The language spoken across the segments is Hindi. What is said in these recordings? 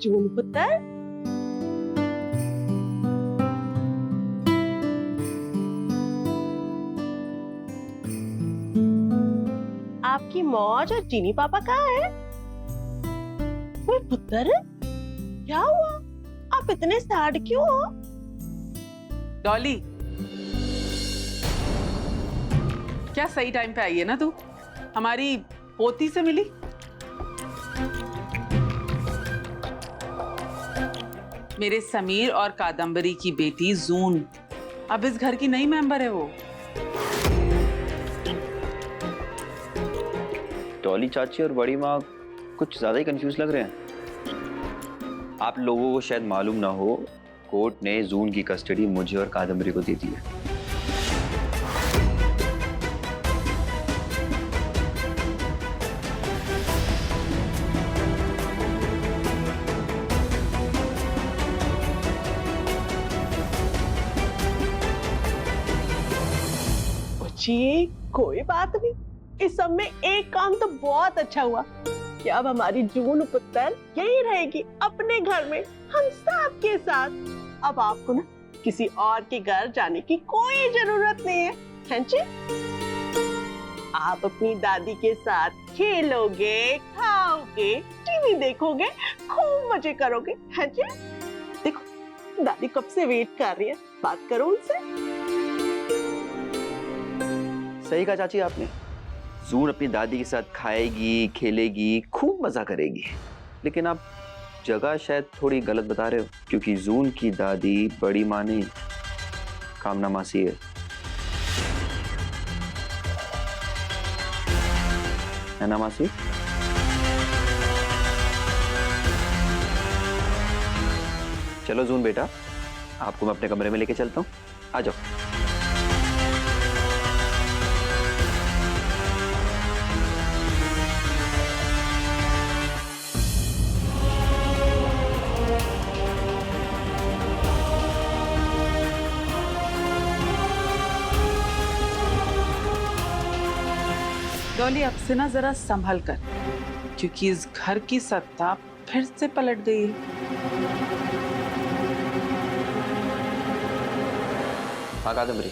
जून पुत्र, आपकी मौज और चीनी पापा कहाँ है? कोई पुत्र, क्या हुआ? आप इतने सैड क्यों हो? डॉली, क्या सही टाइम पे आई है ना तू? हमारी पोती से मिली। मेरे समीर और कादम्बरी की बेटी जून अब इस घर की नई मेंबर है वो। डॉली चाची और बड़ी माँ कुछ ज्यादा ही कंफ्यूज लग रहे हैं। आप लोगों को शायद मालूम ना हो, कोर्ट ने जून की कस्टडी मुझे और कादम्बरी को दे दी है। जी कोई बात नहीं, इस सब में एक काम तो बहुत अच्छा हुआ कि अब हमारी जून पुत्र यही रहेगी अपने घर में हम सब के साथ। अब आपको ना किसी और के घर जाने की कोई जरूरत नहीं है जी? आप अपनी दादी के साथ खेलोगे, खाओगे, टीवी देखोगे, खूब मजे करोगे, है जी? देखो दादी कब से वेट कर रही है, बात करो उनसे। सही कहा चाची आपने, जून अपनी दादी के साथ खाएगी, खेलेगी, खूब मजा करेगी। लेकिन आप जगह शायद थोड़ी गलत बता रहे हो, क्योंकि जून की दादी बड़ी माँ नहीं, कामना मासी है ना मासी? चलो जून बेटा, आपको मैं अपने कमरे में लेके चलता हूँ, आ जाओ। डॉली अब से ना जरा संभल कर, क्योंकि इस घर की सत्ता फिर से पलट गई है। हाँ कादम्बरी,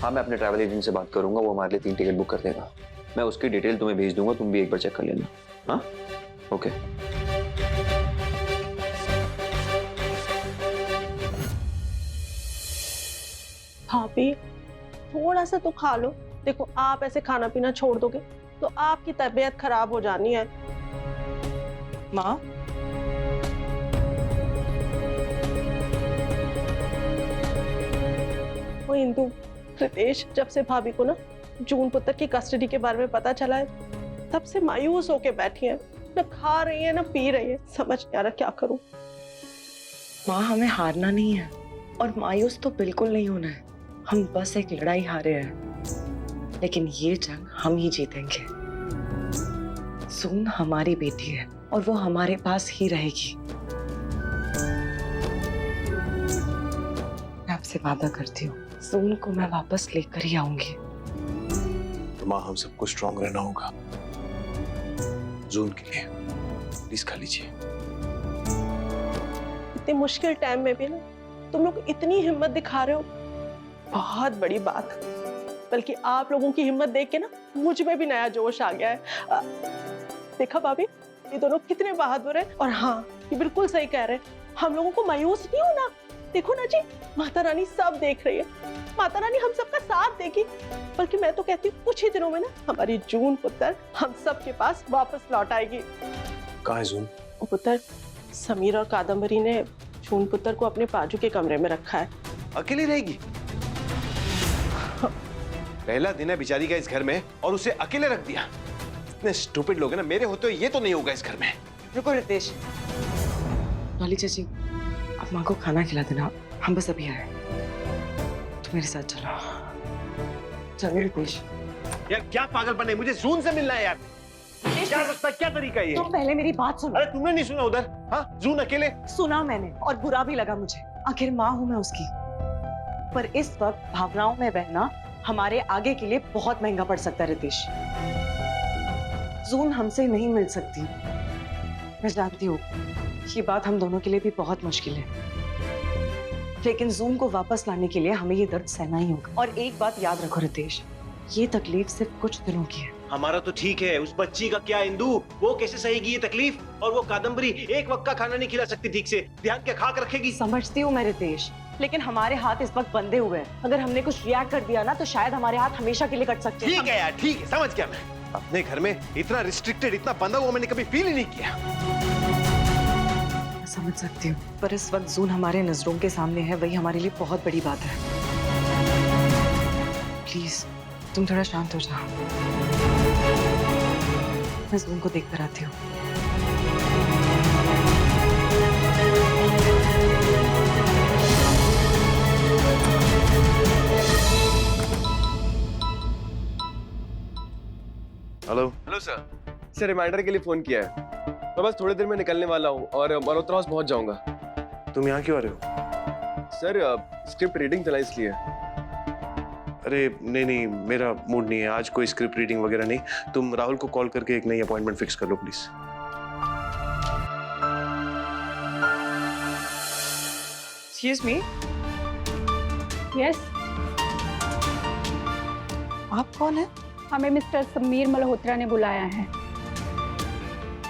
हाँ मैं अपने ट्रैवल एजेंट से बात करूंगा, वो हमारे लिए 3 टिकट बुक कर देगा। मैं उसकी डिटेल तुम्हें भेज दूंगा, तुम भी एक बार चेक कर लेना। हाँ ओके। भाभी थोड़ा सा तो खा लो, देखो आप ऐसे खाना पीना छोड़ दोगे तो आपकी तबीयत खराब हो जानी है। माँ, वो इंदु, रितेश जब से भाभी को ना जून पुत्र की कस्टडी के बारे में पता चला है, तब से मायूस होके बैठी है, ना खा रही है ना पी रही है, समझ नहीं आ रहा क्या करूं। माँ हमें हारना नहीं है और मायूस तो बिल्कुल नहीं होना है। हम बस एक लड़ाई हारे हैं, लेकिन ये जंग हम ही जीतेंगे। जून हमारी बेटी है और वो हमारे पास ही रहेगी। मैं आपसे वादा करती हूँ, जून को मैं वापस लेकर ही आऊंगी। तो माँ हम सबको स्ट्रांग रहना होगा जून के लिए, प्लीज खा लीजिए। इतने मुश्किल टाइम में भी ना तुम लोग इतनी हिम्मत दिखा रहे हो, बहुत बड़ी बात। बल्कि आप लोगों की हिम्मत देख के ना मुझ में भी नया जोश आ गया है। देखा भाभी, ये दोनों कितने बहादुर हैं। और हाँ, ये बिल्कुल सही कह रहे हैं, हम लोगों को मायूस नहीं होना। देखो ना जी, माता रानी सब देख रही है, माता रानी हम सबका साथ देगी। बल्कि मैं तो कहती हूँ कुछ ही दिनों में ना हमारी जून पुत्र हम सब के पास वापस लौट आएगी। कहाँ है जून? पुत्र, समीर और कादम्बरी ने जून पुत्र को अपने बाजू के कमरे में रखा है। अकेली रहेगी? पहला दिन है बेचारी का इस घर में और उसे अकेले रख दिया। इतने स्टूपिड लोग हैं ना, मेरे होते हुए ये तो नहीं होगा इस घर में। रुको रितेश। डॉली चाची, आप माँ को खाना खिला देना, हम बस अभी आए। तो मेरे साथ चलो। चलो रितेश। यार क्या पागलपन है, मुझे जून से मिलना है यार। क्या रास्ता, क्या तरीका है ये? तुम पहले मेरी बात सुनो। अरे तुमने नहीं सुना उधर? हाँ, जून अकेले? सुना मैंने और बुरा भी लगा मुझे। आखिर माँ हूं मैं उसकी, पर इस वक्त भावनाओं में बहना हमारे आगे के लिए बहुत महंगा पड़ सकता है रितेश। जून हमसे नहीं मिल सकती, मैं जानती हूँ ये बात हम दोनों के लिए भी बहुत मुश्किल है, लेकिन जून को वापस लाने के लिए हमें ये दर्द सहना ही होगा। और एक बात याद रखो रितेश, ये तकलीफ सिर्फ कुछ दिनों की है। हमारा तो ठीक है, उस बच्ची का क्या इंदु, वो कैसे सहेगी ये तकलीफ? और वो कादम्बरी एक वक्त का खाना नहीं खिला सकती ठीक से, ध्यान क्या खाक रखेगी? समझती हूँ मैं रितेश, लेकिन हमारे हाथ इस वक्त बंधे हुए हैं। अगर हमने कुछ रिएक्ट कर दिया ना तो शायद हमारे हाथ हमेशा के लिए कट सकते हैं। ठीक है यार, ठीक है, समझ गया मैं। अपने घर में इतना रिस्ट्रिक्टेड, इतना बंधा हुआ मैंने कभी फील ही नहीं किया। मैं समझ सकती हूँ, पर इस वक्त जून हमारे नजरों के सामने है, वही हमारे लिए बहुत बड़ी बात है। प्लीज तुम थोड़ा शांत हो जाओ, मैं जून को देख कर आती हूँ। हेलो सर रिमाइंडर के लिए फोन किया है। मैं बस थोड़ी देर में निकलने वाला हूँ और मल्होत्रा हाउस पहुंच जाऊंगा। तुम यहाँ क्यों आ रहे हो? सर स्क्रिप्ट रीडिंग चला इसलिए। अरे नहीं, मेरा मूड नहीं है आज, कोई स्क्रिप्ट रीडिंग वगैरह नहीं। तुम राहुल को कॉल करके एक नई अपॉइंटमेंट फिक्स कर लो प्लीज। एक्सक्यूज मी, यस, आप कौन है? हमें मिस्टर समीर मल्होत्रा ने बुलाया है।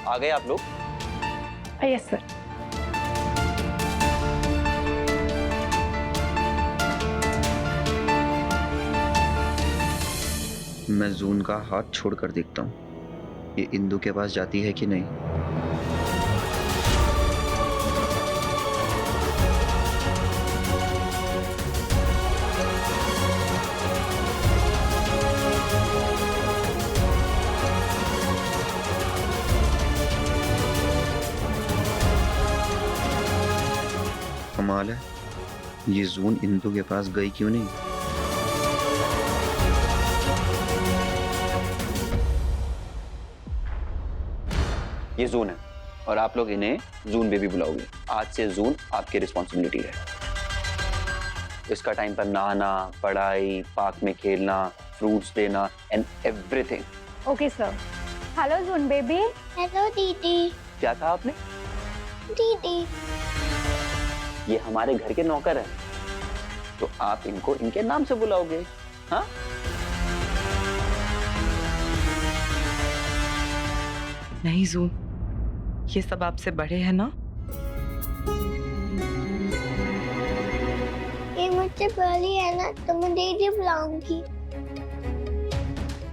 आ गए आप लोग? Yes sir. मैं जून का हाथ छोड़कर देखता हूँ ये इंदु के पास जाती है कि नहीं। कमाल है, ये जून इंदु के पास गई क्यों नहीं? ये जून है और आप लोग इन्हें जून बेबी बुलाओगे। आज से जून आपकी रिस्पॉन्सिबिलिटी है। इसका टाइम पर नहाना, पढ़ाई, पार्क में खेलना, फ्रूट्स देना and everything. Okay sir. Hello June baby. Hello दीदी। क्या कहा आपने? दीदी। ये हमारे घर के नौकर हैं, तो आप इनको इनके नाम से बुलाओगे। हाँ? नहीं जून, ये सब आपसे बड़े हैं ना? ये मुझसे बड़ी है ना, तो मैं दीदी बुलाऊंगी।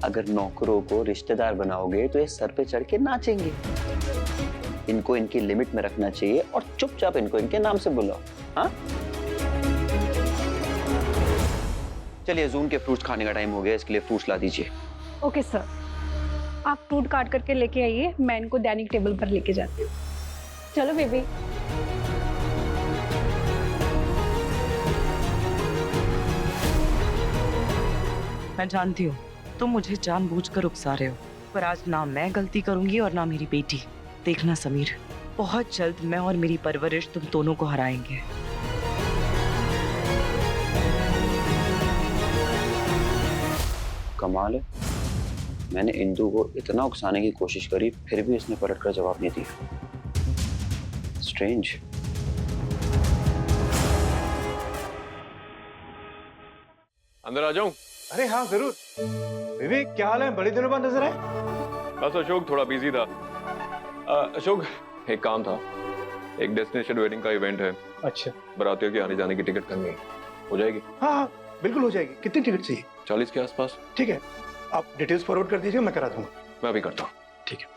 अगर नौकरों को रिश्तेदार बनाओगे तो ये सर पे चढ़ के नाचेंगे। इनको इनकी लिमिट में रखना चाहिए और चुपचाप इनको इनके नाम से बुलाओ। हाँ? चलिए, जून के फ्रूट्स खाने का टाइम हो गया, इसके लिए फ्रूट्स ला दीजिए। ओके सर, आप फ्रूट काट करके लेके आइए, मैं इनको डाइनिंग टेबल पर लेके जाती हूँ। चलो बेबी। मैं जानती हूँ तुम मुझे जानबूझकर उकसा रहे हो, पर आज ना मैं गलती करूंगी और ना मेरी बेटी। देखना समीर, बहुत जल्द मैं और मेरी परवरिश तुम दोनों को हराएंगे। कमाल है, मैंने इंदु को इतना उकसाने की कोशिश करी, फिर भी इसने पलटकर जवाब नहीं दिया। स्ट्रेंज। अंदर आ जाऊं? अरे हाँ जरूर। विवेक, क्या हाल है? बड़े दिनों बाद नजर आए। बस अशोक थोड़ा बिजी था। अशोक, एक काम था। एक डेस्टिनेशन वेडिंग का इवेंट है। अच्छा। बारातियों के आने जाने की टिकट करनी है, हो जाएगी? हाँ हाँ बिल्कुल हो जाएगी। कितनी टिकट चाहिए? 40 के आसपास। ठीक है, आप डिटेल्स फॉरवर्ड कर दीजिए, मैं करा दूंगा। मैं अभी करता हूँ। ठीक है।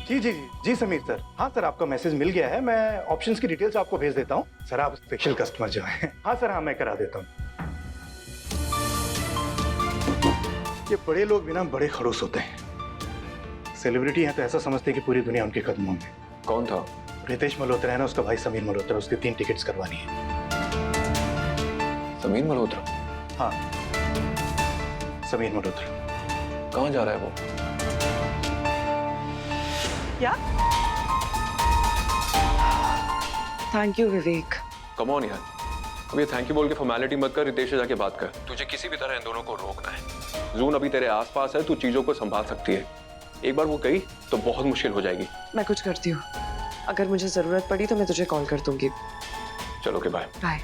जी जी जी जी समीर सर। हाँ सर, आपका मैसेज मिल गया है। मैं ऑप्शंस की डिटेल्स आपको भेज देता हूँ। सर आप स्पेशल कस्टमर जो है। हाँ सर, हाँ मैं करा देता हूँ। ये बड़े लोग भी ना बड़े खड़ूस होते हैं। सेलिब्रिटी हैं तो ऐसा समझते हैं कि पूरी दुनिया उनके कदमों में। कौन था? रितेश मल्होत्रा है ना, उसका भाई समीर मल्होत्रा, उसकी 3 टिकट्स करवानी है। समीर मल्होत्रा? हाँ समीर मल्होत्रा। कहाँ जा रहा है वो? क्या? Thank you Vivek. Come on यार, अब ये थैंक यू बोल के फॉर्मेलिटी मत कर, रितेश से जाके बात कर। तुझे किसी भी तरह इन दोनों को रोकना है। जून अभी तेरे आसपास है, तू चीजों को संभाल सकती है। एक बार वो गई तो बहुत मुश्किल हो जाएगी। मैं कुछ करती हूँ, अगर मुझे जरूरत पड़ी तो मैं तुझे कॉल कर दूंगी। चलो के बाय। बाय।